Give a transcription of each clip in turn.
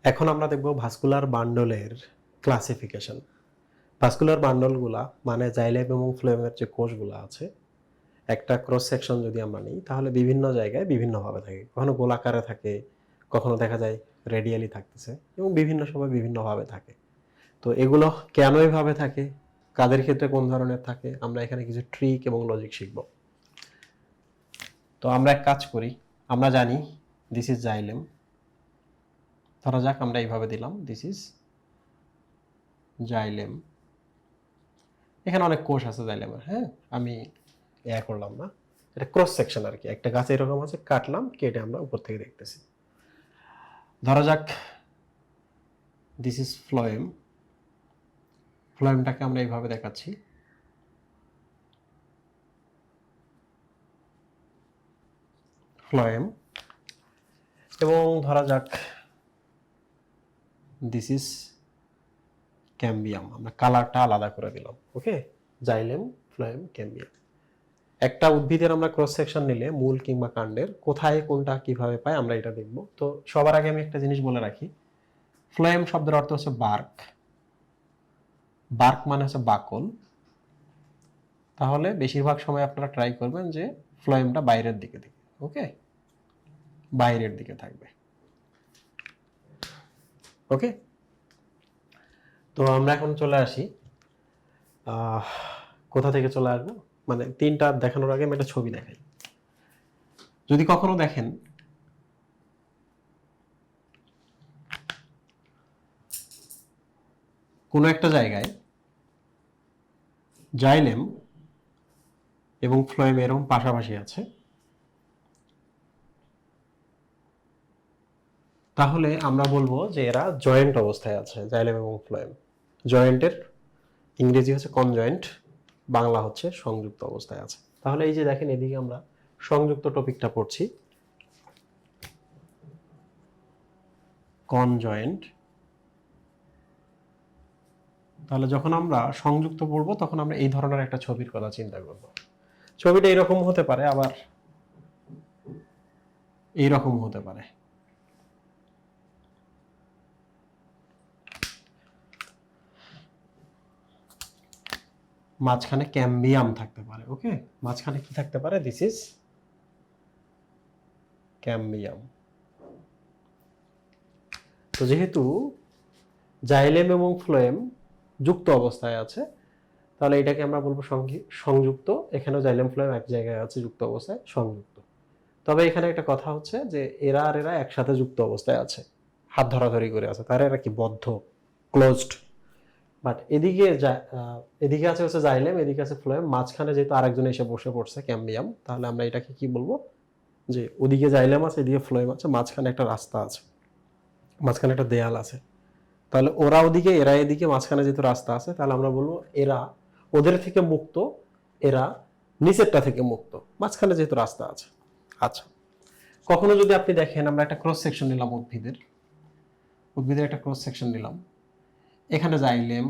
এখন আমরা দেখব ভাস্কুলার বান্ডলের ক্লাসিফিকেশন। ভাস্কুলার বান্ডলগুলা মানে জাইলেম এবং ফ্লোয়েমের যে কোষগুলো আছে, একটা ক্রস সেকশন যদি আমরা নিই তাহলে বিভিন্ন জায়গায় বিভিন্নভাবে থাকে। কখনো গোলাকারে থাকে, কখনো দেখা যায় রেডিয়ালি থাকতেছে এবং বিভিন্ন সময় বিভিন্নভাবে থাকে। তো এগুলো কেন এইভাবে থাকে, কাদের ক্ষেত্রে কোন ধরনের থাকে, আমরা এখানে কিছু ট্রিক এবং লজিক শিখব। তো আমরা এক কাজ করি, আমরা জানি দিস ইজ জাইলেম। ধরা যাক আমরা এইভাবে দিলাম দিস ইজ জাইলেম। এখানে অনেক কোষ আছে জাইলেমের, হ্যাঁ, আমি করলাম না, এটা ক্রস সেকশন আর কি। একটা গাছ এরকম আছে, কাটলাম, কেটে আমরা উপর থেকে দেখতেছি। ধরা যাক দিস ইজ ফ্লোয়েম। ফ্লোয়েমটাকে আমরা এইভাবে দেখাচ্ছি। ফ্লোয়েম। এবং ধরা যাক দিস ইজ ক্যাম্বিয়াম। আমরা কালারটা আলাদা করে দিলাম। ওকে, জাইলেম, ফ্লোয়েম, ক্যাম্বিয়াম। একটা উদ্ভিদের আমরা ক্রস সেকশন নিলে মূল কিংবা কাণ্ডের কোথায় কোনটা কিভাবে পাই আমরা এটা দেখব। তো সবার আগে আমি একটা জিনিস বলে রাখি, ফ্লোয়েম শব্দের অর্থ হচ্ছে বার্ক। বার্ক মানে হচ্ছে বাকল। তাহলে বেশিরভাগ সময় আপনারা ট্রাই করবেন যে ফ্লোয়েমটা বাইরের দিকে দিকে, ওকে, বাইরের দিকে থাকবে। ওকে, তো আমরা এখন চলে আসি, কোথা থেকে চলে আসবো, মানে তিনটা দেখানোর আগে আমি একটা ছবি দেখাই। যদি কখনো দেখেন কোনো একটা জায়গায় জাইলেম এবং ফ্লোয়েম এরকম পাশাপাশি আছে, তাহলে আমরা বলবো যে এরা জয়েন্ট অবস্থায় আছে, জাইলেম এবং ফ্লোয়েম। জয়েন্টের ইংরেজি হচ্ছে কনজয়েন্ট, বাংলা হচ্ছে সংযুক্ত অবস্থায় আছে। তাহলে এই যে দেখেন এদিকে আমরা সংযুক্ত টপিকটা পড়ছি, কনজয়েন্ট। তাহলে যখন আমরা সংযুক্ত পড়বো তখন আমরা এই ধরনের একটা ছবির কথা চিন্তা করব। ছবিটা এরকম হতে পারে, আবার এইরকম হতে পারে। মাঝখানে ক্যাম্বিয়াম থাকতে পারে। ওকে, মাঝখানে কি থাকতে পারে, দিস ইজ ক্যাম্বিয়াম। তো যেহেতু জাইলেম এবং ফ্লোয়েম যুক্ত অবস্থায় আছে, তাহলে এটাকে আমরা বলবো সংযুক্ত। এখানেও জাইলেম ফ্লোয়েম এক জায়গায় আছে যুক্ত অবস্থায়, সংযুক্ত। তবে এখানে একটা কথা হচ্ছে যে এরা আর এরা একসাথে যুক্ত অবস্থায় আছে, হাত ধরাধরি করে আছে, তারা এরা কি বদ্ধ, ক্লোজড। বাট এদিকে আছে হচ্ছে জাইলেম, এদিকে আছে ফ্লোয়েম, মাঝখানে যেহেতু আরেকজন এসে বসে পড়ছে ক্যাম্বিয়াম, তাহলে আমরা এটাকে কি বলবো, যে ওদিকে জাইলেম আছে, এদিকে ফ্লোয়েম আছে, মাঝখানে একটা রাস্তা আছে, মাঝখানে একটা দেয়াল আছে। তাহলে ওরা ওদিকে, এরা এদিকে, মাঝখানে যেহেতু রাস্তা আছে, তাহলে আমরা বলবো এরা ওদের থেকে মুক্ত, এরা নিচেরটা থেকে মুক্ত, মাঝখানে যেহেতু রাস্তা আছে। আচ্ছা, কখনো যদি আপনি দেখেন আমরা একটা ক্রস সেকশন নিলাম, উদ্ভিদের একটা ক্রস সেকশন নিলাম, এখানে xylem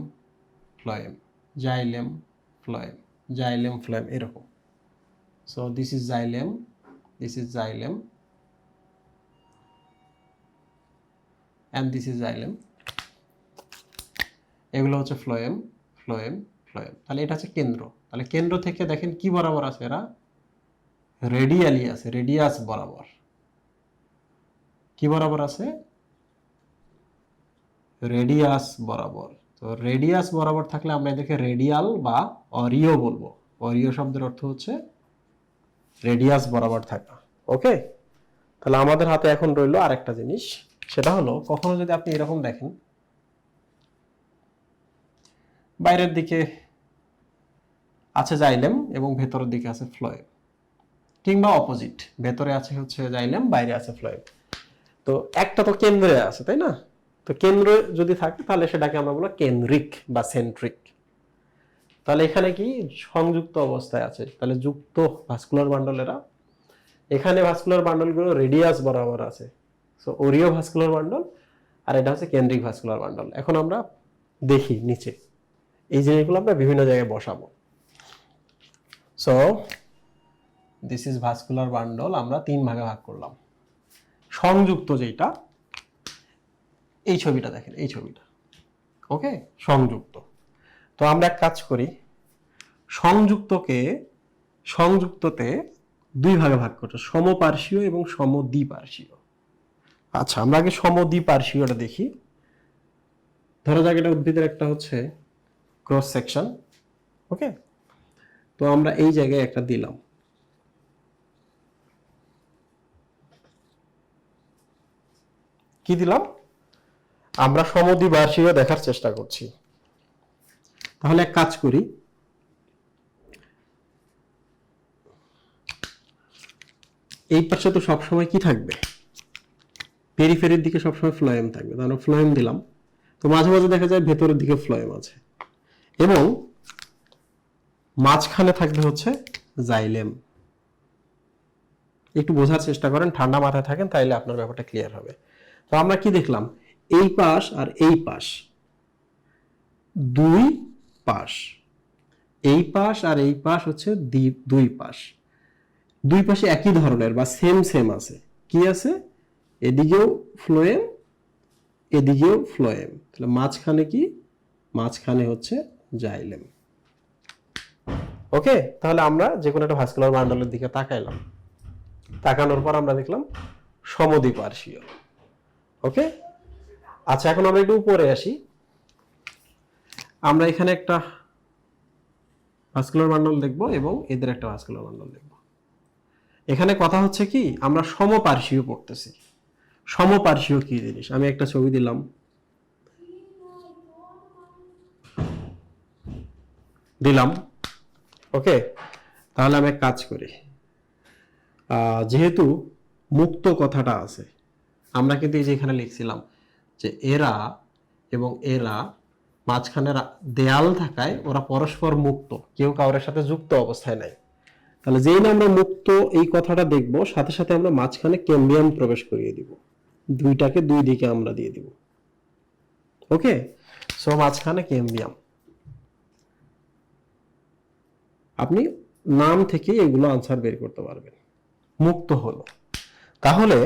phloem, xylem phloem, xylem phloem এরকম। So this is xylem, this is xylem, and this is xylem. এগুলো হচ্ছে ফ্লোয়েম, ফ্লোয়েম, ফ্লোয়েম। তাহলে এটা হচ্ছে কেন্দ্র। তাহলে কেন্দ্র থেকে দেখেন কি বরাবর আছে, এরা রেডিয়ালি আছে, রেডিয়াস বরাবর। কি বরাবর আছে, রেডিয়াস বরাবর। তো রেডিয়াস বরাবর থাকলে আমরা এদেরকে রেডিয়াল বা অরিও বলবো। অরিও শব্দের অর্থ হচ্ছে রেডিয়াস বরাবর থাকা। ওকে, তাহলে আমাদের হাতে এখন রইলো আরেকটা জিনিস, সেটা হলো কখনো যদি আপনি এরকম দেখেন বাইরের দিকে আছে জাইলেম এবং ভেতরের দিকে আছে ফ্লোয়েম, কিংবা অপোজিট, ভেতরে আছে হচ্ছে জাইলেম, বাইরে আছে ফ্লোয়েম। তো একটা তো কেন্দ্রে আছে, তাই না? তো কেন্দ্র যদি থাকে তাহলে সেটাকে আমরা বলবো কেন্দ্রিক বা সেন্ট্রিক। তাহলে এখানে কি সংযুক্ত অবস্থায় আছে, তাহলে যুক্ত ভাস্কুলার বান্ডলেরা, এখানে ভাস্কুলার বান্ডলগুলো রেডিয়াস বরাবর আছে, সো ওরিও ভাস্কুলার বান্ডল, আর এটা হচ্ছে কেন্দ্রিক ভাস্কুলার বান্ডল। এখন আমরা দেখি নিচে এই জিনিসগুলো আমরা বিভিন্ন জায়গায় বসাবো। So this is vascular bundle, আমরা তিন ভাগে ভাগ করলাম। সংযুক্ত যেটা, এই ছবিটা দেখেন, এই ছবিটা, ওকে, সংযুক্ত। তো আমরা এক কাজ করি, সংযুক্ততে দুই ভাগে ভাগ করতে, সমপার্শ্বীয় এবং সমদ্বিপার্শ্বীয়। আচ্ছা, আমরা আগে সমদ্বিপার্শ্বীয়টা দেখি। ধরা যাক এটা উদ্ভিদের একটা হচ্ছে ক্রস সেকশন, ওকে। তো আমরা এই জায়গায় একটা দিলাম, কি দিলাম, আমরা সমদ্বিপার্শ্বীয় দেখার চেষ্টা করছি। তাহলে এক কাজ করি, এই পাশে তো সবসময় কি থাকবে, পেরিফেরির দিকে সবসময় ফ্লোয়েম থাকবে, তাহলে ফ্লোয়েম দিলাম। তো মাঝে মাঝে দেখা যায় ভেতরের দিকে ফ্লোয়েম আছে, এবং মাঝখানে থাকবে হচ্ছে জাইলেম। একটু বোঝার চেষ্টা করেন, ঠান্ডা মাথায় থাকেন, তাইলে আপনার ব্যাপারটা ক্লিয়ার হবে। তো আমরা কি দেখলাম, এই পাশ আর এই পাশ, দুই পাশ, এই পাশ আর এই পাশ হচ্ছে দুই পাশ, দুই পাশে একই ধরনের বা সেম সেম আছে, কি আছে, এদিকেও ফ্লোয়েম এদিকেও ফ্লোয়েম, তাহলে মাঝখানে কি, মাঝখানে হচ্ছে জাইলেম। ওকে, তাহলে আমরা যে কোনো একটা ভাস্কুলার বান্ডলের দিকে তাকাইলাম, তাকানোর পর আমরা দেখলাম সমদ্বিপার্শ্বীয়। ওকে, আচ্ছা, এখন আমরা একটু উপরে আসি। আমরা এখানে একটা ভাস্কুলার বান্ডল দেখব এবং এদের একটা ভাস্কুলার বান্ডল দেখব। এখানে কথা হচ্ছে কি, আমরা সমপার্শ্বীয় পড়তেছি। সমপার্শ্বীয় কি জিনিস, আমি একটা ছবি দিলাম, ওকে। তাহলে আমি এক কাজ করি, যেহেতু মুক্ত কথাটা আছে, আমরা কিন্তু এই যে এখানে লিখছিলাম যে এরা এবং এরা মাঝখানে দেয়াল থাকায় ওরা পরস্পর মুক্ত, কেউ কারোর সাথে যুক্ত অবস্থায় নাই। তাহলে যেই না আমরা মুক্ত এই কথাটা দেখব, সাথে সাথে আমরা মাঝখানে ক্যাম্বিয়াম প্রবেশ করিয়ে দিব, দুইটাকে দুই দিকে আমরা দিয়ে দিব। ওকে, সো মাঝখানে ক্যাম্বিয়াম, আপনি নাম থেকে এগুলো আনসার বের করতে পারবেন। মুক্ত হলো, তাহলে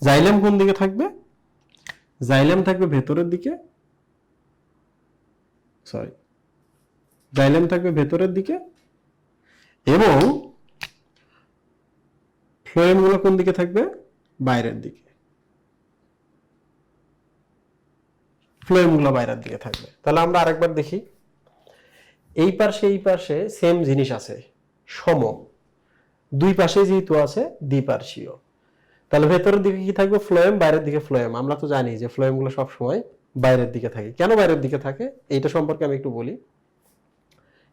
জাইলেম কোন দিকে থাকবে, জাইলেম থাকবে ভেতরের দিকে, জাইলেম থাকবে ভেতরের দিকে, এবং ফ্লোয়েমগুলো কোন দিকে থাকবে, বাইরের দিকে, ফ্লোয়েমগুলো বাইরের দিকে থাকবে। তাহলে আমরা আরেকবার দেখি, এই পাশে সেম জিনিস আছে, সম, দুই পাশে যেহেতু আছে দ্বিপার্শ্বীয়, তাহলে ভেতরের দিকে কি থাকবে, ফ্লোয়েম, বাইরের দিকে ফ্লোয়েম। আমরা তো জানি যে ফ্লোয়েমগুলো সব সময় বাইরের দিকে থাকে। কেন বাইরের দিকে থাকে এইটা সম্পর্কে আমি একটু বলি।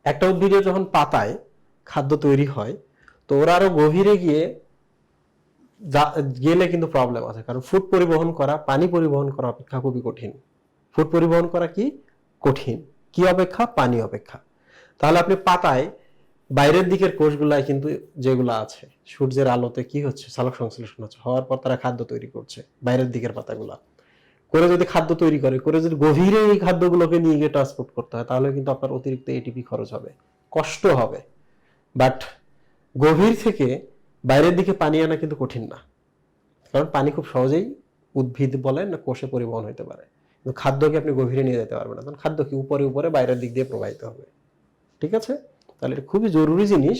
একটা উদ্ভিদের যখন পাতায় খাদ্য তৈরি হয়, তো ওরা আরো গভীরে গেলে কিন্তু প্রবলেম আছে, কারণ ফুড পরিবহন করা পানি পরিবহন করা অপেক্ষা খুবই কঠিন। ফুড পরিবহন করা কি কঠিন, কি অপেক্ষা, পানি অপেক্ষা। তাহলে আপনি পাতায় বাইরের দিকের কোষগুলাই কিন্তু যেগুলো আছে, সূর্যের আলোতে কি হচ্ছে, সালোক সংশ্লেষণ হচ্ছে, হওয়ার পর তারা খাদ্য তৈরি করছে, বাইরের দিকের পাতাগুলা করে যদি খাদ্য তৈরি করে যদি গভীরে এই খাদ্যগুলোকে নিয়ে গিয়ে ট্রান্সপোর্ট করতে হয়, তাহলে কিন্তু আপনার অতিরিক্ত এটিপি খরচ হবে, কষ্ট হবে। বাট গভীর থেকে বাইরের দিকে পানি আনা কিন্তু কঠিন না, কারণ পানি খুব সহজেই উদ্ভিদ বলেন না কোষে পরিবহন হতে পারে, কিন্তু খাদ্যকে আপনি গভীরে নিয়ে যেতে পারবেন না, কারণ খাদ্য কি উপরে উপরে বাইরের দিক দিয়ে প্রবাহিত হবে। ঠিক আছে, তাহলে এটা খুবই জরুরি জিনিস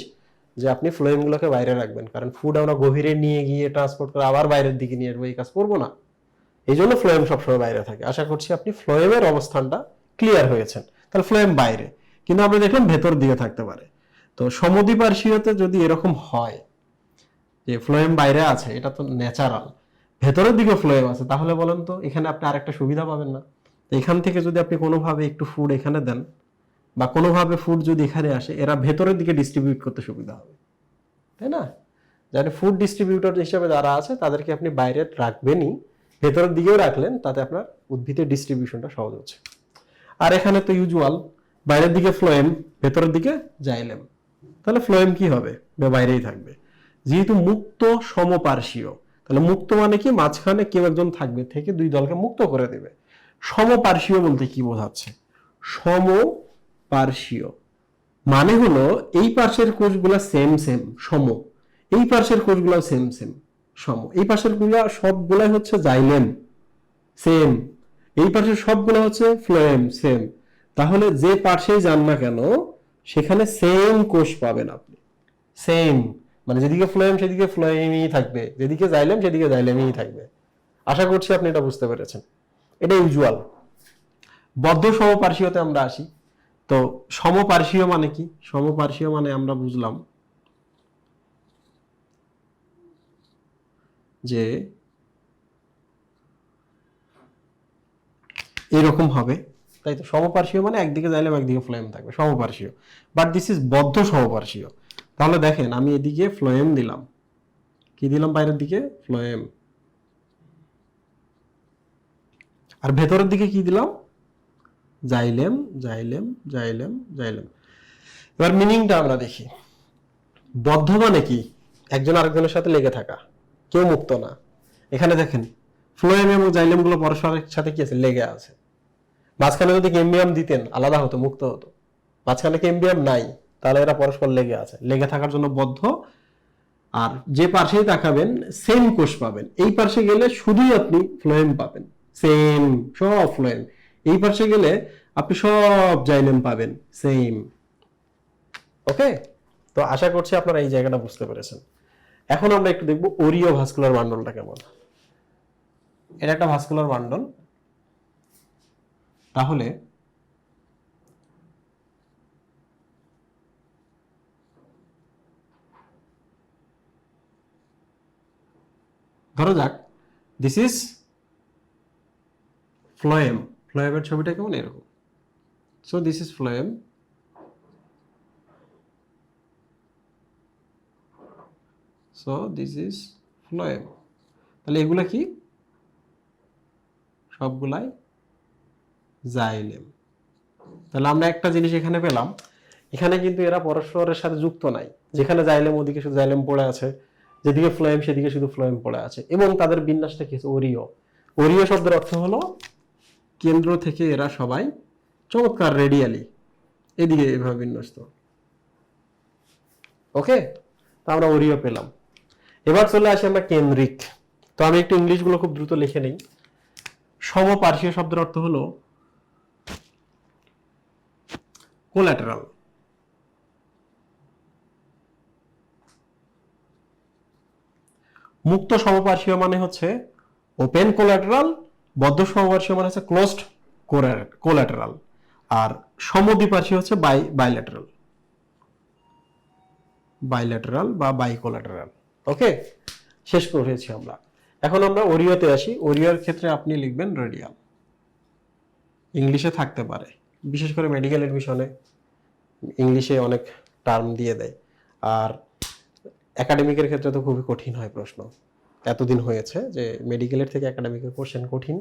যে আপনি ফ্লোয়েমগুলোকে বাইরে রাখবেন, কারণ ফুড আমরা গভীরে নিয়ে গিয়ে ট্রান্সপোর্ট করে আবার বাইরের দিকে নিয়ে আসবো, এই কাজ করবো না। এই জন্য ফ্লোয়েম সবসময় বাইরে থাকে। আশা করছি আপনি ফ্লোয়েমের অবস্থানটা ক্লিয়ার হয়েছেন। তাহলে ফ্লোয়েম বাইরে, কিন্তু আমরা দেখলাম ভেতর দিকে থাকতে পারে। তো সমদ্বিপার্শ্বীয়তে যদি এরকম হয় যে ফ্লোয়েম বাইরে আছে, এটা তো ন্যাচারাল, ভেতরের দিকে ফ্লোয়েম আছে, তাহলে বলেন তো এখানে আপনি আরেকটা সুবিধা পাবেন না? এখান থেকে যদি আপনি কোনোভাবে একটু ফুড এখানে দেন বা কোনোভাবে ফুড যদি এখানে আসে, এরা ভেতরের দিকে ডিস্ট্রিবিউট করতে সুবিধা হবে, তাই না? যারা ফুড ডিস্ট্রিবিউটর হিসেবে যারা আছে তাদেরকে আপনি বাইরে রাখবেনই, ভেতরের দিকেও রাখলেন, তাতে আপনার উদ্ভিদের ডিস্ট্রিবিউশনটা সহজ হচ্ছে। আর এখানে তো ইউজুয়াল বাইরের দিকে ফ্লোয়েম, ভেতরের দিকে জাইলেম, তাহলে ফ্লোয়েম কি হবে, বাইরেই থাকবে। যেহেতু মুক্ত সমপার্শ্বীয়, তাহলে মুক্ত মানে কি, মাঝখানে কেউ একজন থাকবে, থেকে দুই দলকে মুক্ত করে দেবে। সমপার্শ্বীয় বলতে কি বোঝাচ্ছে, সমপার্শ্বীয় মানে হলো এই পাশের কোষগুলা সেম সেম সম, এই পাশের কোষগুলা সেম সেম সম, এই পাশের গুলা সবগুলাই হচ্ছে জাইলেম সেম, এই পাশে সবগুলো হচ্ছে ফ্লোয়েম সেম। তাহলে যে পাশেই যান না কেন সেখানে সেম কোষ পাবেন আপনি, সেম। মানে যেদিকে ফ্লোয়েম সেদিকে ফ্লোয়েমই থাকবে, যেদিকে জাইলেম সেদিকে জাইলেমই থাকবে। আশা করছি আপনি এটা বুঝতে পেরেছেন। এটা ইউজুয়াল। বদ্ধ সমপার্শ্বীয়তে আমরা আসি। তো সমপার্শ্বীয় মানে কি? সমপার্শ্বীয় মানে আমরা বুঝলাম যে এরকম হবে, তাই তো। সমপার্শ্বীয় মানে একদিকে জাইলেম একদিকে ফ্লোয়েম থাকবে, সমপার্শ্বীয়। বাট দিস ইজ বদ্ধ সমপার্শ্বীয়। তাহলে দেখেন আমি এদিকে ফ্লোয়েম দিলাম, কি দিলাম বাইরের দিকে? ফ্লোয়েম। আর ভেতরের দিকে কি দিলাম? Xylem, xylem, xylem, xylem. এবার মিনিংটা আমরা দেখি। বদ্ধ মানে কি? একজন আরেকজনের সাথে লেগে থাকা, কেউ মুক্ত না। এখানে দেখেন ফ্লোয়েম এবং জাইলেম গুলো পরস্পরের সাথে কি আছে? লেগে আছে। মাঝখানে যদি কেম্বিয়াম দিতেন আলাদা হতো, মুক্ত হতো। মাঝখানে কেম্বিয়াম নাই, তাহলে এরা পরস্পর লেগে আছে, লেগে থাকার জন্য বদ্ধ। আর যে পাশেই তাকাবেন সেম কোষ পাবেন। এই পাশে গেলে শুধুই আপনি ফ্লোয়েম পাবেন, সেম, সব ফ্লোয়েম। এই পাশে গেলে আপনি সব জাইলেম পাবেন, সেম। ওকে, তো আশা করছি আপনারা এই জায়গাটা বুঝতে পেরেছেন। এখন আমরা একটু দেখব ওরিও ভাস্কুলার বান্ডলটা কেমন। এটা একটা ভাস্কুলার বান্ডল। তাহলে ধরো যাক দিস ইজ ফ্লোয়েম। ফ্লোয়েমের ছবিটা কেমন? এরকম। So this is phloem, so this is phloem. তাহলে এগুলা কি? সবগুলাই জাইলেম। তাহলে আমরা একটা জিনিস এখানে পেলাম, এখানে কিন্তু এরা পরস্পরের সাথে যুক্ত নাই। যেখানে জাইলেম ওদিকে শুধু জাইলেম পড়ে আছে, যেদিকে ফ্লোয়েম সেদিকে শুধু ফ্লোয়েম পড়ে আছে। এবং তাদের বিন্যাসটা কি? ওরিও। ওরিও শব্দের অর্থ হলো কেন্দ্র থেকে এরা সবাই চমৎকার রেডিয়ালি এদিকে এভাবে বিন্যস্ত। ওকে, তো আমরা ওরিও পেলাম। এবার চলে আসি আমরা কেন্দ্রিক। তো আমি একটু ইংলিশ গুলো খুব দ্রুত লিখে নিই। সমপার্শ্বীয় শব্দের অর্থ হলো কোল্যাটারাল। মুক্ত সমপার্শ্বীয় মানে হচ্ছে ওপেন কোল্যাটারাল, বদ্ধ সমপার্শ্বীয় মানে হচ্ছে ক্লোজড কোল্যাটারাল, আর সমদ্বিপার্শ্বীয় হচ্ছে বাইল্যাটারাল, বাইল্যাটারাল বা বাইকোল্যাটারাল। ওকে, শেষ করেছি আমরা। এখন আমরা ওরিওতে আসি। ওরিওর ক্ষেত্রে আপনি লিখবেন রেডিয়াল। ইংলিশে থাকতে পারে, বিশেষ করে মেডিকেল এডমিশনে ইংলিশে অনেক টার্ম দিয়ে দেয়। আর একাডেমিকের ক্ষেত্রে তো খুবই কঠিন হয় প্রশ্ন। এতদিন হয়েছে যে মেডিকেলের থেকে একাডেমিকের কোশ্চেন কঠিন,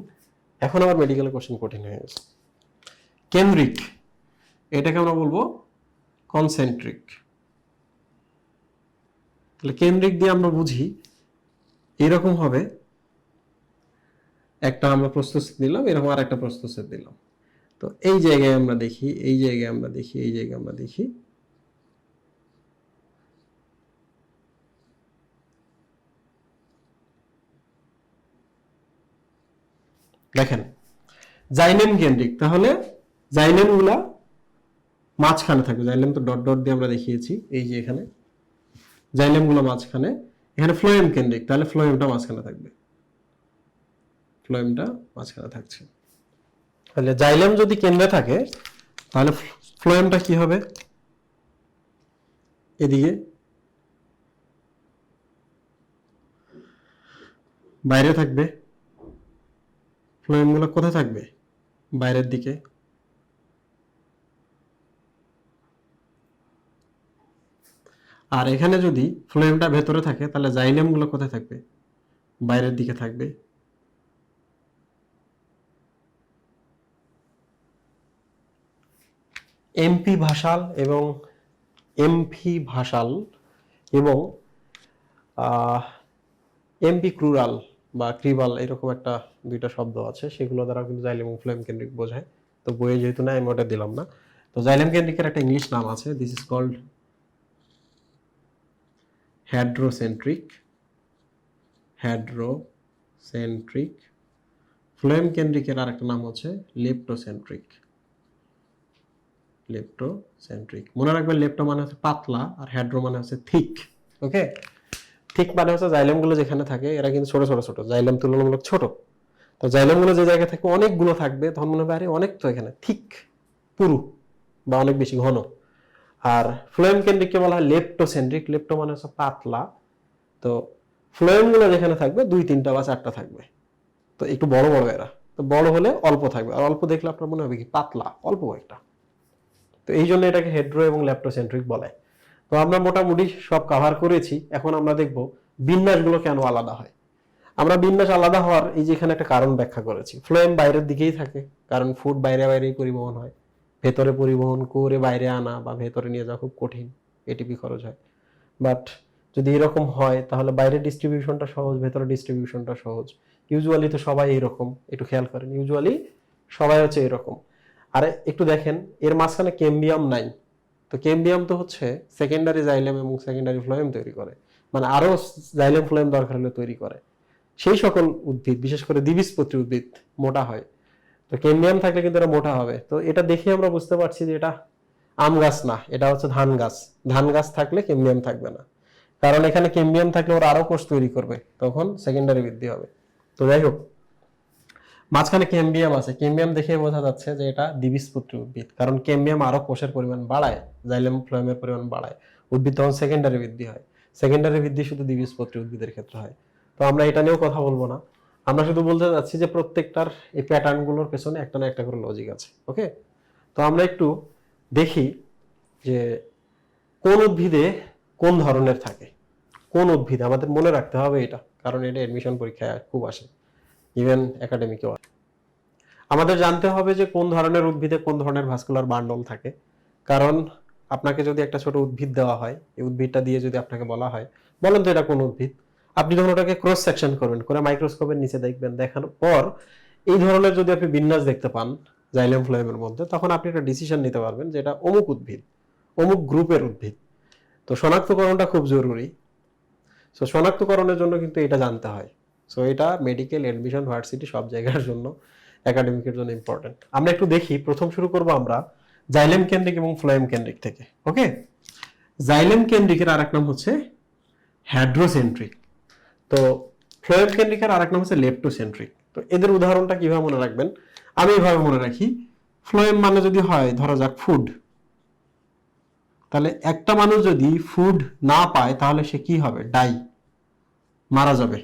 এখন আবার মেডিকেলের কোশ্চেন কঠিন হয়ে গেছে। কেন্দ্রিক, এটাকে আমরা বলবো কনসেন্ট্রিক। তাহলে কেন্দ্রিক দিয়ে আমরা বুঝি এরকম হবে, একটা আমরা প্রস্তুত দিলাম, এরকম আর একটা প্রস্তুত দিলাম। তো এই জায়গায় আমরা দেখি, এই জায়গায় আমরা দেখি, এই জায়গায় আমরা দেখি দেখেন জাইলেম কেন্দ্রিক। তাহলে জাইলেম গুলা মাঝখানে থাকবে। জাইলেম তো ডট ডট দিয়ে আমরা দেখিয়েছি, এই যে এখানে জাইলেম গুলো মাঝখানে। এখানে ফ্লোয়েম কেন্দ্রিক, তাহলে ফ্লোয়েমটা মাঝখানে থাকবে, ফ্লোয়েমটা মাঝখানে থাকছে। তাহলে জাইলেম যদি কেন্দ্রে থাকে তাহলে ফ্লোয়েমটা কি হবে? এদিকে বাইরে থাকবে। ফ্লোয়েম গুলো কোথায় থাকবে? বাইরের দিকে। আর এখানে যদি ফ্লোয়েমটা ভেতরে থাকে তাহলে জাইলেম গুলো কোথায় থাকবে? বাইরের দিকে থাকবে। এমপি ভাসাল এবং এমফি ভাসাল এবং এমপি ক্রুরাল বা ক্রিবাল, এরকম একটা দুইটা শব্দ আছে, সেগুলো দ্বারা কিন্তু জাইলেম এবং ফ্লোয়েম কেন্দ্রিক বোঝায়। তো বইয়ে যেহেতু না আমি ওটা দিলাম না। তো জাইলেম কেন্দ্রিকের একটা ইংলিশ নাম আছে, দিস ইজ কল্ড হ্যাড্রোসেন্ট্রিক। হ্যাড্রোসেন্ট্রিক ফ্লোয়েম কেন্দ্রিকের আরেকটা নাম হচ্ছে লেপ্টোসেন্ট্রিক। লেপ্টোসেন্ট্রিক, মনে রাখবেন লেপ্টো মানে হচ্ছে পাতলা আর হেড্রো মানে হচ্ছে থিক। ওকে, থিক মানে হচ্ছে জাইলেম গুলো যেখানে থাকে এরা কিন্তু ছোট ছোট ছোট, জাইলেম তুলনামূলক ছোট। তো জাইলেম গুলো যে জায়গায় থাকে অনেকগুলো থাকবে, তখন মনে হবে আরে অনেক তো এখানে, থিক পুরু বা অনেক বেশি ঘন। আর ফ্লোয়েম কেন্দ্রিককে বলা হয় লেপ্টোসেন্ট্রিক। লেপ্টো মানে হচ্ছে পাতলা। তো ফ্লোয়েম গুলো যেখানে থাকবে 2-3টা বা 4টা থাকবে, তো একটু বড় বড় এরা। তো বড় হলে অল্প থাকবে, আর অল্প দেখলে আপনার মনে হবে কি পাতলা অল্প একটা। তো এই জন্য এটাকে হেড্রো এবং ল্যাপ্টোসেন্ট্রিক বলে। তো আমরা মোটামুটি সব কভার করেছি। এখন আমরা দেখব বিন্যাসগুলো কেন আলাদা হয়। আমরা বিন্যাস আলাদা হওয়ার এই যে এখানে একটা কারণ ব্যাখ্যা করেছি। ফ্লোয়েম বাইরের দিকেই থাকে, কারণ ফুড বাইরে বাইরেই পরিবহন হয়। ভেতরে পরিবহন করে বাইরে আনা বা ভেতরে নিয়ে যাওয়া খুব কঠিন, এটিপি খরচ হয়। বাট যদি এরকম হয় তাহলে বাইরের ডিস্ট্রিবিউশনটা সহজ, ভেতরে ডিস্ট্রিবিউশনটা সহজ। ইউজুয়ালি তো সবাই এইরকম, একটু খেয়াল করেন, ইউজুয়ালি সবাই হচ্ছে এরকম। আর একটু দেখেন এর মাঝখানে কেম্বিয়াম নাই। তো কেম্বিয়াম তো হচ্ছে সেকেন্ডারি জাইলেম এবং সেকেন্ডারি ফ্লোয়েম তৈরি করে, মানে আরো জাইলেম ফ্লোয়েম দরকার হলে তৈরি করে। সেই সকল উদ্ভিদ, বিশেষ করে দ্বিবীজপত্রী উদ্ভিদ মোটা হয়। তো কেম্বিয়াম থাকলে কিন্তু এটা মোটা হবে। তো এটা দেখে আমরা বুঝতে পারছি যে এটা আম গাছ না, এটা হচ্ছে ধান গাছ। ধান গাছ থাকলে কেম্বিয়াম থাকবে না, কারণ এখানে কেম্বিয়াম থাকলে ওরা আরো কোষ তৈরি করবে, তখন সেকেন্ডারি বৃদ্ধি হবে। তো যাই হোক, মাঝখানে কেম্বিয়াম আছে, কেম্বিয়াম দেখে বোঝা যাচ্ছে যে এটা দ্বিবীজপত্রী উদ্ভিদ, কারণ কেম্বিয়াম আরো কোষের পরিমাণ বাড়ায়, জাইলেম ফ্লোয়েমের পরিমাণ বাড়ায়। উদ্ভিদ তখন সেকেন্ডারি বৃদ্ধি হয়। সেকেন্ডারি বৃদ্ধি শুধু দ্বিবীজপত্রী উদ্ভিদের ক্ষেত্রে হয়। তো আমরা এটা নিয়েও কথা বলবো না, আমরা শুধু বলতে যাচ্ছি যে প্রত্যেকটার এই প্যাটার্ন গুলোর পেছনে একটা না একটা করে লজিক আছে। ওকে, তো আমরা একটু দেখি যে কোন উদ্ভিদে কোন ধরনের থাকে। কোন উদ্ভিদ আমাদের মনে রাখতে হবে এটা, কারণ এটা এডমিশন পরীক্ষায় খুব আসে, ইভেন একাডেমিকেও। আমাদের জানতে হবে যে কোন ধরনের উদ্ভিদে কোন ধরনের ভাস্কুলার বান্ডল থাকে। কারণ আপনাকে যদি একটা ছোট উদ্ভিদ দেওয়া হয়, এই উদ্ভিদটা দিয়ে যদি আপনাকে বলা হয় বলেন তো এটা কোন উদ্ভিদ, আপনি যখন ওটাকে ক্রস সেকশন করবেন, করে মাইক্রোস্কোপের নিচে দেখবেন, দেখানোর পর এই ধরনের যদি আপনি বিন্যাস দেখতে পান জাইলেম ফ্লোয়েমের মধ্যে, তখন আপনি একটা ডিসিশন নিতে পারবেন যে এটা অমুক উদ্ভিদ, অমুক গ্রুপের উদ্ভিদ। তো শনাক্তকরণটা খুব জরুরি। সো শনাক্তকরণের জন্য কিন্তু এটা জানতে হয়। সো এটা মেডিকেল, এডমিশন, ভার্সিটি সব জায়গার জন্য, একাডেমিকের জন্য ইম্পর্টেন্ট। আমরা একটু দেখি, প্রথম শুরু করব আমরা জাইলেম কেন্দ্রিক এবং ফ্লোয়েম কেন্দ্রিক থেকে। ওকে, জাইলেম কেন্দ্রিকের আরেক নাম হচ্ছে হ্যাড্রোসেন্ট্রিক। তো ফ্লোয়েম কেন্দ্রিকের আরেক নাম হচ্ছে লেপ্টোসেন্ট্রিক। তো এদের উদাহরণটা কিভাবে মনে রাখবেন, আমি এইভাবে মনে রাখি। ফ্লোয়েম মানে যদি হয় ধরা যাক ফুড, তাহলে একটা মানুষ যদি ফুড না পায় তাহলে সে কি হবে, ডাই, মারা যাবে।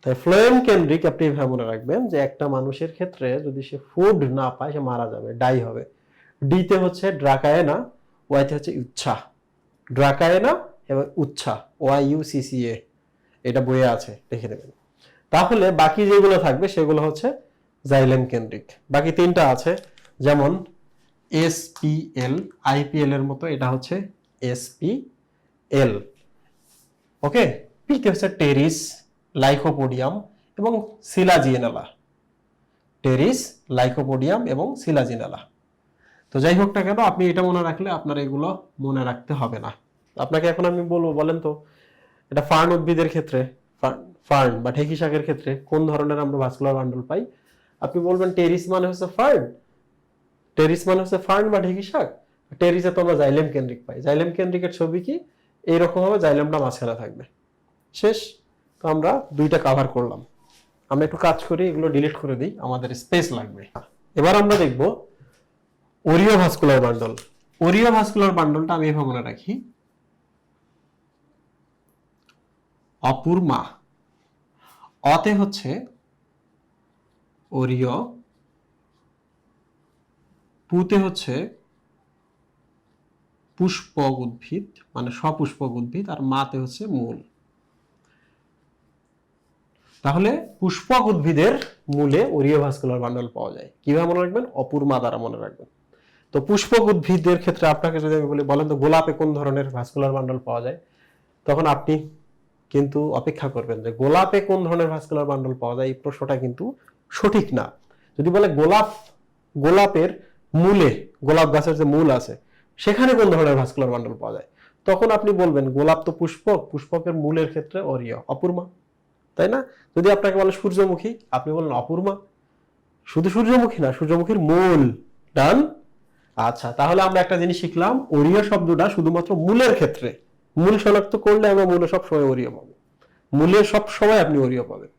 তাই ফ্লোয়েম কেন্দ্রিক আপনি এভাবে মনে রাখবেন যে একটা মানুষের ক্ষেত্রে যদি সে ফুড না পায় সে মারা যাবে, ডাই হবে। ডিতে হচ্ছে ড্রাকায়েনা, ওয়াইতে হচ্ছে উচ্ছা। ড্রাকায়েনা এবং উচ্ছা, OIUCCA, এটা বইয়ে আছে, দেখে নেবেন। তাহলে বাকি যেগুলো থাকবে সেগুলো হচ্ছে জাইলেম কেন্দ্রিক। বাকি 3টা আছে, যেমন SPL, IPL এর মতো, এটা হচ্ছে SPL। ওকে, পিতে হচ্ছে টেরিস, লাইকোপোডিয়াম এবং সিলাজিনেলা। টেরিস, লাইকোপোডিয়াম এবং সিলাজিনেলা। তো যাই হোক না কেন, আপনি এটা মনে রাখলে আপনার এগুলো মনে রাখতে হবে না। আপনাকে এখন আমি বলবো, বলেন তো এটা ফার্ন উদ্ভিদের ক্ষেত্রে, ফার্ন বা ঢেঁকি শাকের ক্ষেত্রে কোন ধরনের আমরা ভাস্কুলার বান্ডল পাই। আপনি বলবেন টেরিস মানে হচ্ছে ফার্ন, টেরিস মানে হচ্ছে ফার্ন বা ঢেঁকি শাক। টেরিসে তো আমরা জাইলেম কেন্দ্রিক পাই। জাইলেম কেন্দ্রিকের ছবি কি এইরকম হবে, জাইলেমটা মাঝখানে থাকবে, শেষ। তো আমরা 2টা কভার করলাম। আমরা একটু কাজ করি, এগুলো ডিলিট করে দিই, আমাদের স্পেস লাগবে। এবার আমরা দেখব ওরিও ভাস্কুলার বান্ডল। ওরিও ভাস্কুলার বান্ডলটা আমি এভাবে মনে রাখি, অপুরমা। অতে হচ্ছে ওরিও, পুতে হচ্ছে পুষ্পক উদ্ভিদ মানে সপুষ্পক উদ্ভিদ, আর মাতে হচ্ছে মূল। তাহলে পুষ্পক উদ্ভিদের মূলে ওরিও ভাস্কুলার বান্ডল পাওয়া যায়। কিভাবে মনে রাখবেন, অপুরমা দ্বারা মনে রাখবেন। তো পুষ্পক উদ্ভিদের ক্ষেত্রে আপনাকে যদি আমি বলি বলেন তো গোলাপে কোন ধরনের ভাস্কুলার বান্ডল পাওয়া যায়, তখন আপনি কিন্তু অপেক্ষা করবেন যে গোলাপে কোন ধরনের ভাস্কুলার বান্ডল পাওয়া যায়। এই প্রশ্নটা কিন্তু সঠিক না। যদি বলে গোলাপ, গোলাপের মূলে, গোলাপ গাছের যে মূল আছে সেখানে কোন ধরনের ভাস্কুলার বান্ডল পাওয়া যায়, তখন আপনি বলবেন গোলাপ তো পুষ্পক, পুষ্পকের মূলের ক্ষেত্রে ওরিও, অপুরমা। তাই না? যদি আপনাকে বলে সূর্যমুখী, আপনি বলেন অপূর্মা। শুধু সূর্যমুখী না, সূর্যমুখীর মূল। ডান। আচ্ছা, তাহলে আমরা একটা জিনিস শিখলাম, ওরিও শব্দটা শুধুমাত্র মূলের ক্ষেত্রে। মূল শনাক্ত করলে আমরা মূলে সবসময় ওরিও পাবো, মূলে সবসময় আপনি ওরিও পাবেন।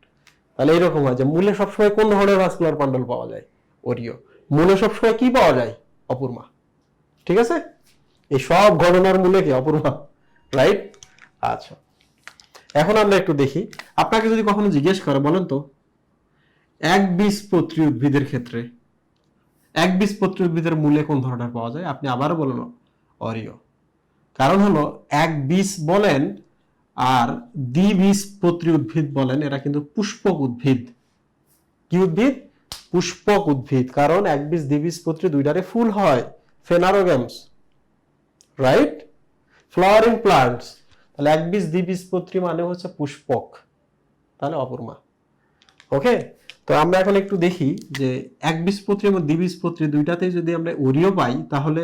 তাহলে এরকম হয় যে মূলে সবসময় কোন ধরনের ভাস্কুলার বান্ডল পাওয়া যায়? ওরিও। মূলে সবসময় কি পাওয়া যায়? অপূর্মা। ঠিক আছে, এই সব ঘটনার মূলে কি? অপূর্মা। রাইট। আচ্ছা, এখন আমরা একটু দেখি, আপনাকে যদি কখনো জিজ্ঞেস করে, বলেন তো একবীজপত্রী উদ্ভিদের ক্ষেত্রে একবীজপত্রী উদ্ভিদের মূলে কোন ধরনের পাওয়া যায়, আপনি আবারও বলুন অরিও। কারণ হলো এক বীজ বলেন আর দ্বিবীজপত্রী উদ্ভিদ বলেন, এরা কিন্তু পুষ্পক উদ্ভিদ। কি উদ্ভিদ? পুষ্পক উদ্ভিদ। কারণ এক বীজ দ্বিবীজপত্রী দুইটারে ফুল হয়, ফেনারোগ্যামস। রাইট। Flowering plants. তাহলে এক বীজ দ্বিবীজপত্রী মানে হচ্ছে পুষ্পক, তাহলে অপূর্মা। ওকে, তো আমরা এখন একটু দেখি যে একবীজপত্রী এবং দ্বিবীজপত্রী দুইটাতেই যদি আমরা ওরিও পাই, তাহলে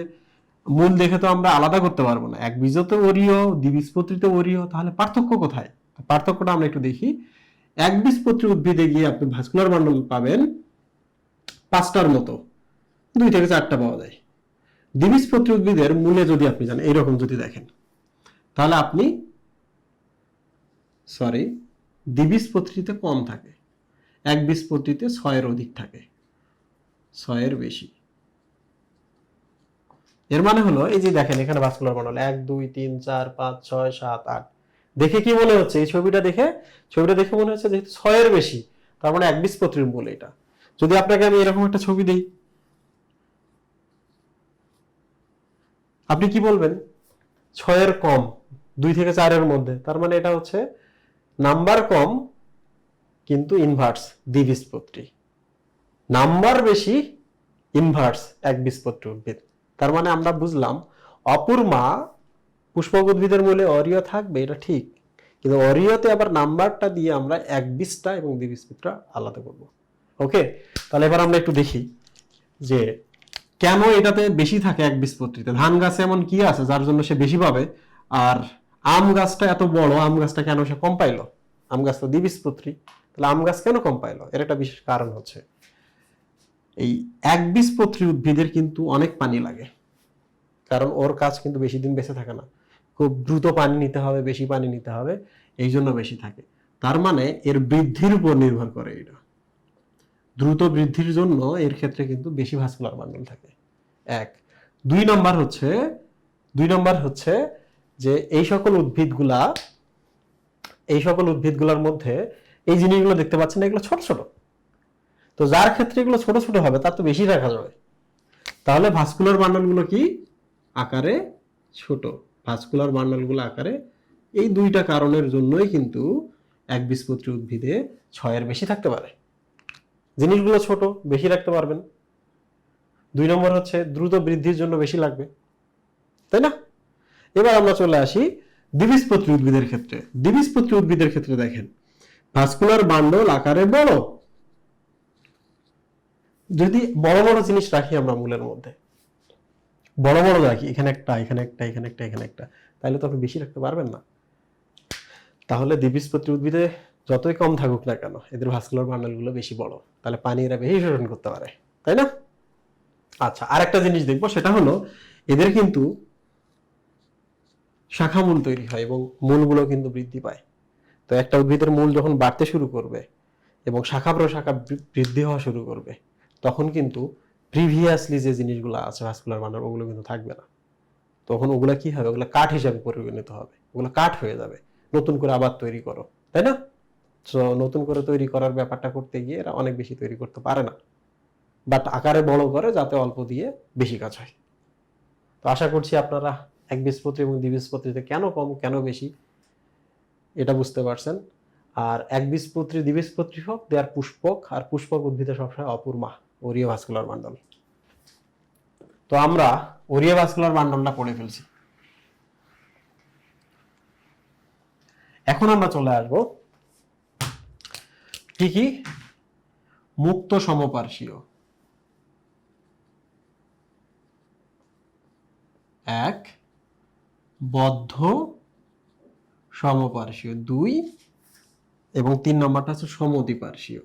মূল দেখে তো আমরা আলাদা করতে পারবো না, এক বীজতে ওরিও, দ্বিবীজপত্রীতে ওরিও, তাহলে পার্থক্য কোথায়? পার্থক্যটা আমরা একটু দেখি। একবীজপত্রী উদ্ভিদে গিয়ে আপনি ভাস্কুলার বান্ডল পাবেন 5টার মতো, 2 থেকে 4টা পাওয়া যায়। দ্বিবীজপত্রী উদ্ভিদের মূলে যদি আপনি যান, এইরকম যদি দেখেন, তাহলে আপনি দ্বিবীজপত্রীতে কম থাকে, একবীজপত্রীতে 6-এর অধিক থাকে, 6-এর বেশি। এর মানে হলো এই যে দেখেন এখানে ভাস্কুলার বান্ডল 1 2 3 4 5 6 7 8। দেখে কি মনে হচ্ছে? এই ছবিটা দেখে মনে হচ্ছে যেহেতু 6-এর বেশি, তার মানে একবীজপত্রীর মূল এটা। যদি আপনাকে আমি এরকম একটা ছবি দেই, আপনি কি বলবেন? 6-এর কম, 2 থেকে 4-এর মধ্যে, তার মানে এটা হচ্ছে নাম্বার কম কিন্তু ইনভার্স দ্বিবীজপত্রী, নাম্বার বেশি ইনভার্স একবীজপত্রী উদ্ভিদ। তার মানে আমরা বুঝলাম অপূর্মা পুষ্পক উদ্ভিদের মূলে অরিও থাকবে, এটা ঠিক, কিন্তু অরিওতে আবার নাম্বারটা দিয়ে আমরা একবীজটা এবং দ্বিবীজপত্রীটা আলাদা করব। ওকে, তাহলে এবার আমরা একটু দেখি যে কেন এটাতে বেশি থাকে একবীজপত্রীতে। ধান গাছে এমন কি আছে যার জন্য সে বেশি পাবে, আর আম গাছটা এত বড়, আম গাছটা কেন সে কম পাইলো? আম গাছ তো দ্বিবীজপত্রী, তাহলে আম গাছ কেন কম পাইলো? এর একটা বিশেষ কারণ হচ্ছে এই একবীজপত্রী উদ্ভিদের কিন্তু অনেক পানি লাগে, কারণ ওর কাজ কিন্তু বেশি দিন বেঁচে থাকে না, খুব দ্রুত পানি নিতে হবে, বেশি পানি নিতে হবে, এই জন্য বেশি থাকে। তার মানে এর বৃদ্ধির উপর নির্ভর করে, এটা দ্রুত বৃদ্ধির জন্য এর ক্ষেত্রে কিন্তু বেশি ভাস্কুলার বান্ডল থাকে। 1 2 নম্বর হচ্ছে যে এই সকল উদ্ভিদগুলার মধ্যে এই জিনিসগুলো দেখতে পাচ্ছেন, এগুলো ছোট ছোট, তো যার ক্ষেত্রে এগুলো ছোট ছোট হবে তার তো বেশি রাখা যাবে। তাহলে ভাস্কুলার বান্ডলগুলো কি আকারে ছোট, ভাস্কুলার বান্ডলগুলো আকারে, এই দুইটা কারণের জন্যই কিন্তু একবীজপত্রী উদ্ভিদে 6-এর বেশি থাকতে পারে। জিনিসগুলো ছোট, বেশি রাখতে পারবেন। 2 নম্বর হচ্ছে দ্রুত বৃদ্ধির জন্য বেশি লাগবে, তাই না? এবার আমরা চলে আসি দ্বিবীজপত্রী উদ্ভিদের ক্ষেত্রে। দ্বিবীজপত্রী উদ্ভিদের ক্ষেত্রে দেখেন ভাস্কুলার বান্ডল আকারে বড়। যদি বড় বড় জিনিস রাখি আমরা মূলের মধ্যে, বড় বড় রাখি, এখানে একটা, এখানে একটা, এখানে একটা, এখানে একটা, তাহলে তো আপনি বেশি রাখতে পারবেন না। তাহলে দ্বিবীজপত্রী উদ্ভিদে যতই কম থাকুক না কেন, এদের ভাস্কুলার বান্ডল গুলো বেশি বড়, তাহলে পানি এরা বেশি শোষণ করতে পারে, তাই না? আচ্ছা, আরেকটা জিনিস দেখবো, সেটা হলো এদের কিন্তু শাখা মূল তৈরি হয় এবং মূলগুলো কিন্তু বৃদ্ধি পায়। তো একটা উদ্ভিদের মূল যখন বাড়তে শুরু করবে এবং শাখা প্রশাখা বৃদ্ধি হওয়া শুরু করবে, তখন কিন্তু প্রিভিয়াসলি যে জিনিসগুলো আছে ভাস্কুলার বান্ডল, ওগুলো কিন্তু থাকবে না। তখন ওগুলা কি হবে? ওগুলা কাঠ হিসাবে পরিগণিত হবে, ওগুলো কাঠ হয়ে যাবে, নতুন করে আবার তৈরি করো, তাই না? তো নতুন করে তৈরি করার ব্যাপারটা করতে গিয়ে এরা অনেক বেশি তৈরি করতে পারে না, বাট আকারে বড় করে যাতে অল্প দিয়ে বেশি কাজ হয়। তো আশা করছি আপনারা একবীজপত্রী এবং দ্বিবীজপত্রীতে কেন কম কেন বেশি এটা বুঝতে পারছেন। আর একবীজপত্রী দ্বিবীজপত্রী হোক, দেয়ার পুষ্পক, আর পুষ্পক উদ্ভিদে সবসময় অপূর্মা, ওরিও ভাস্কুলার বান্ডল। তো আমরা ওরিও ভাস্কুলার বান্ডলটা পড়ে ফেলছি। এখন আমরা চলে আসব কি কি মুক্ত সমপার্শ্বীয়। 1 বদ্ধ সমপার্শ্বীয়, 2 এবং 3 নম্বরটা হচ্ছে সমদ্বিপার্শ্বীয়।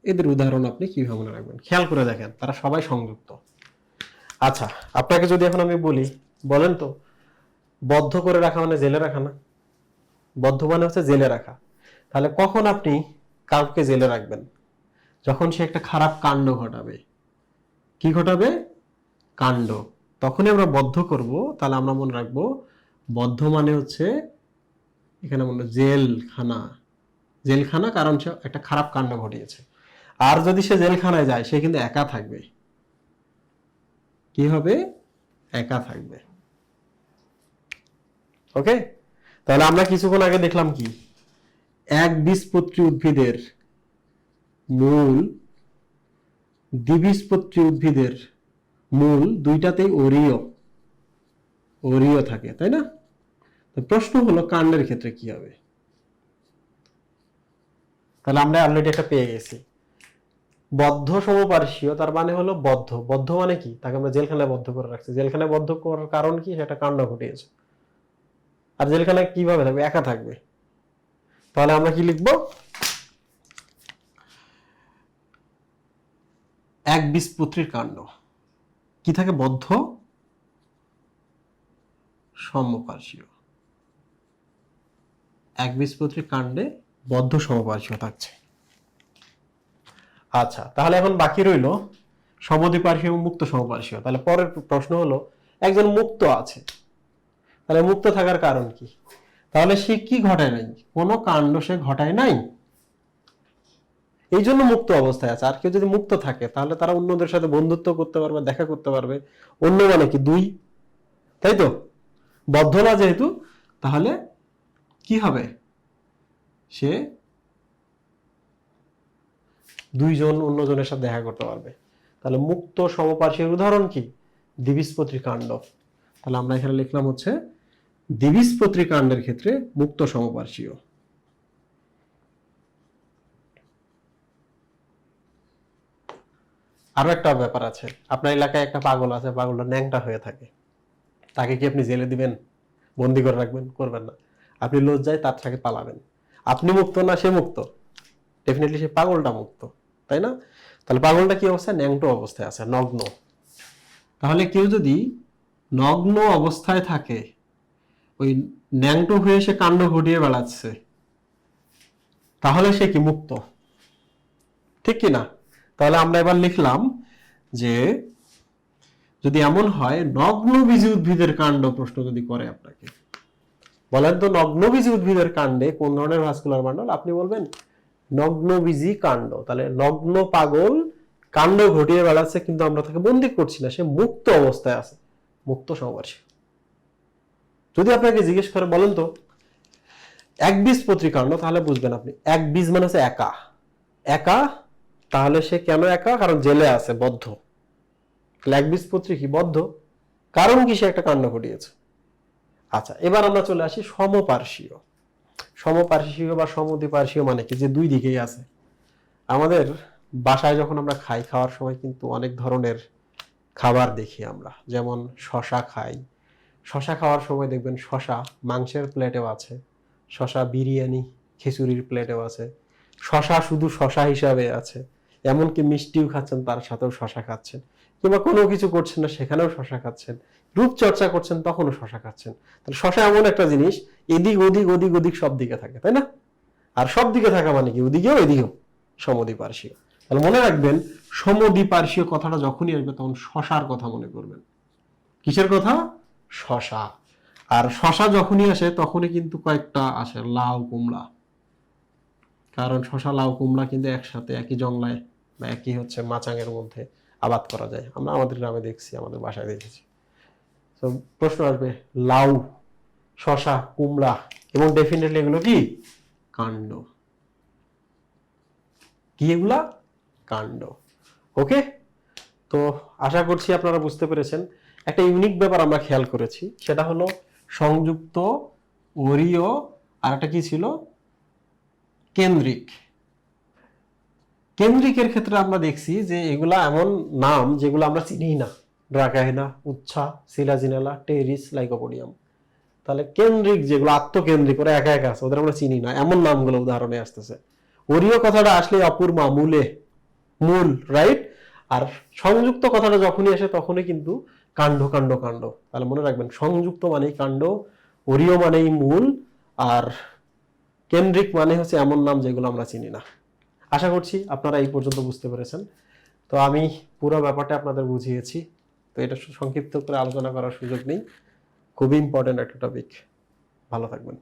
এদের উদাহরণ আপনি কিভাবে মনে রাখবেন খেয়াল করে দেখেন, তারা সবাই সংযুক্ত। আচ্ছা, আপনাকে যদি এখন আমি বলি, বলেন তো বদ্ধ করে রাখা মানে জেলে রাখা না? বদ্ধ মানে হচ্ছে জেলে রাখা। তাহলে কখন আপনি কাউকে জেলে রাখবেন? যখন সে একটা খারাপ কাণ্ড ঘটাবে। কি ঘটাবে? কাণ্ড। তখনই আমরা বদ্ধ করব। তাহলে আমরা মনে রাখবো বদ্ধ মানে হচ্ছে এখানে মনে জেলখানা। জেলখানা, কারণ সে একটা খারাপ কাণ্ড ঘটিয়েছে। আর যদি সে জেলখানায় যায়, সে কিন্তু একা থাকবে। কি হবে? একা থাকবে। ওকে, তাহলে আমরা কিছুক্ষণ আগে দেখলাম কি, একবীজপত্রী উদ্ভিদের মূল, দ্বিবীজপত্রী উদ্ভিদের মূল দুইটাতেই অরীয় থাকে, তাই না? তো প্রশ্ন হলো কাণ্ডের ক্ষেত্রে কি হবে? তাহলে আমরা অলরেডি একটা পেয়ে গেছি, বদ্ধ সমপার্শ্বীয়, তার মানে হলো বদ্ধ। বদ্ধ মানে কি? তাকে আমরা জেলখানায় বদ্ধ করে রাখছি। জেলখানায় বদ্ধ করার কারণ কি? সেটা কাণ্ড ঘটিয়েছে। আর জেলখানায় কিভাবে থাকবে? একা থাকবে। তাহলে আমরা কি লিখবো? একবীজপত্রীর কাণ্ড কি থাকে? বদ্ধ সমপার্শ্বীয়। একবীজপত্রীর কাণ্ডে বদ্ধ সমপার্শ্বীয় থাকছে। আচ্ছা, তাহলে এখন বাকি রইল সমদ্বিপার্শ্বীয় এবং মুক্ত সমপার্শ্বীয়। তাহলে পরের প্রশ্ন হলো, একজন মুক্ত আছে, তাহলে মুক্ত থাকার কারণ কি? তাহলে সে কি ঘটায় নাই? কোনো কাণ্ড সে ঘটায় নাই, এই জন্য মুক্ত অবস্থায় আছে। আর কেউ যদি মুক্ত থাকে তাহলে তারা অন্যদের সাথে বন্ধুত্ব করতে পারবে, দেখা করতে পারবে। অন্য মানে কি? দুই, তাই তো? বদ্ধ না যেহেতু, তাহলে কি হবে? সে দুইজন অন্যজনের সাথে দেখা করতে পারবে। তাহলে মুক্ত সমপার্শ্বীর উদাহরণ কি? দ্বিবীজপত্রী কাণ্ড। তাহলে আমরা এখানে লিখলাম হচ্ছে দ্বিবীজপত্রী কাণ্ডের ক্ষেত্রে মুক্ত সমপার্শ্বীয়। আরো একটা ব্যাপার আছে, আপনার এলাকায় একটা পাগল আছে, পাগলটা ন্যাংটা হয়ে থাকে, তাকে কি আপনি জেলে দিবেন? বন্দি করে রাখবেন? করবেন না। আপনি লজ্জায় তার থেকে পালাবেন। আপনি মুক্ত না সে মুক্ত? ডেফিনেটলি সে পাগলটা মুক্ত, তাই না? তাহলে পাগলটা কি অবস্থায়? ন্যাংটো অবস্থায় আছে, নগ্ন। তাহলে কেউ যদি নগ্ন অবস্থায় থাকে, ওই ন্যাংটো হয়ে সে কাণ্ড ঘটিয়ে বেড়াচ্ছে, তাহলে সে কি মুক্ত? ঠিক কি না? তাহলে আমরা এবার লিখলাম যে যদি এমন হয় নগ্নবীজী উদ্ভিদের কাণ্ড প্রশ্ন যদি করে আপনাকে, বলেন তো নগ্নবীজী উদ্ভিদের কাণ্ডে কোন ধরনের ভাস্কুলার বান্ডল? আপনি বলবেন নগ্নবীজী কাণ্ড। তাহলে নগ্ন পাগল কাণ্ড ঘটিয়ে বেড়াচ্ছে, কিন্তু আমরা তাকে বন্দী করছি না, সে মুক্ত অবস্থায় আছে, মুক্ত সমপার্শ্বীয়। যদি আপনাকে জিজ্ঞেস করে বলেন তো একবীজপত্রী কাণ্ড, তাহলে বুঝবেন আপনি এক বীজ মানে হচ্ছে একা। একা, তাহলে সে কেন একা? কারণ জেলে আছে, বদ্ধ। তাহলে একবীজপত্রী কি? বদ্ধ। কারণ কি? সে একটা কাণ্ড ঘটিয়েছে। আচ্ছা, এবার আমরা চলে আসি সমপার্শ্বীয়। সমপার্শ্বীয় বা সমদ্বিপার্শ্বীয় মানে কি? যে দুই দিকেই আছে। আমাদের বাসায় যখন আমরা খাই, খাওয়ার সময় কিন্তু অনেক ধরনের খাবার দেখি আমরা, যেমন শশা খাই। শশা খাওয়ার সময় দেখবেন শশা মাংসের প্লেটেও আছে, শশা বিরিয়ানি খিচুড়ির প্লেটেও আছে, শশা শুধু শশা হিসাবে আছে। এমনকি মিষ্টিও খাচ্ছেন, তার সাথেও শশা খাচ্ছেন, কিংবা কোনো কিছু করছেন না সেখানেও শশা খাচ্ছেন, রূপচর্চা করছেন তখনও শশা খাচ্ছেন। তাহলে শশা এমন একটা জিনিস, এদিক ওদিক ওদিক ওদিক সব দিকে থাকে, তাই না? আর সব দিকে থাকা মানে কি? ওদিকেও এদিকেও, সমদ্বিপার্শ্বীয়। তাহলে মনে রাখবেন সমদ্বিপার্শ্বীয় কথাটা যখনই আসবে তখন শশার কথা মনে করবেন। কিসের কথা? শশা। আর শশা যখনই আসে তখনই কিন্তু কয়েকটা আসে, লাউ কুমড়া। কারণ শশা লাউ কুমড়া কিন্তু একসাথে একই জংলায় বা একই হচ্ছে মাচাঙের মধ্যে আবাদ করা যায়। আমরা আমাদের গ্রামে দেখছি, আমাদের বাসায় দেখেছি। তো প্রশ্ন আসবে লাউ, শশা, কুমড়া, এবং ডেফিনেটলি এগুলো কি? কাণ্ড। কি এগুলা? কাণ্ড। ওকে, তো আশা করছি আপনারা বুঝতে পেরেছেন। একটা ইউনিক ব্যাপার আমরা খেয়াল করেছি, সেটা হলো সংযুক্ত, অরীয়, আর একটা কি ছিল? কেন্দ্রিক। কেন্দ্রিকের ক্ষেত্রে আমরা দেখছি যে এগুলা এমন নাম যেগুলো আমরা চিনি না। ড্রাকাহেনা, উচ্ছা, সিলাজিনেলা, টেরিস, লাইকোপোডিয়াম। তাহলে কেন্দ্রিক যেগুলো আত্মকেন্দ্রিক ওরা একা একা আছে, ওদের আমরা চিনি না, এমন নামগুলো উদাহরণে আসতেছে। অরীয় কথাটা আসলে অপূর্মা, মূলে, মূল, রাইট। আর সংযুক্ত কথাটা যখনই আসে তখনই কিন্তু কাণ্ড কাণ্ড কাণ্ড। তাহলে মনে রাখবেন সংযুক্ত মানেই কাণ্ড, অরীয় মানেই মূল, আর কেন্দ্রিক মানে হচ্ছে এমন নাম যেগুলো আমরা চিনি না। আশা করছি আপনারা এই পর্যন্ত বুঝতে পেরেছেন। তো আমি পুরো ব্যাপারটা আপনাদের বুঝিয়েছি, তো এটা সংক্ষিপ্ত করে আলোচনা করার সুযোগ নেই, খুবই ইম্পর্টেন্ট একটা টপিক। ভালো থাকবেন।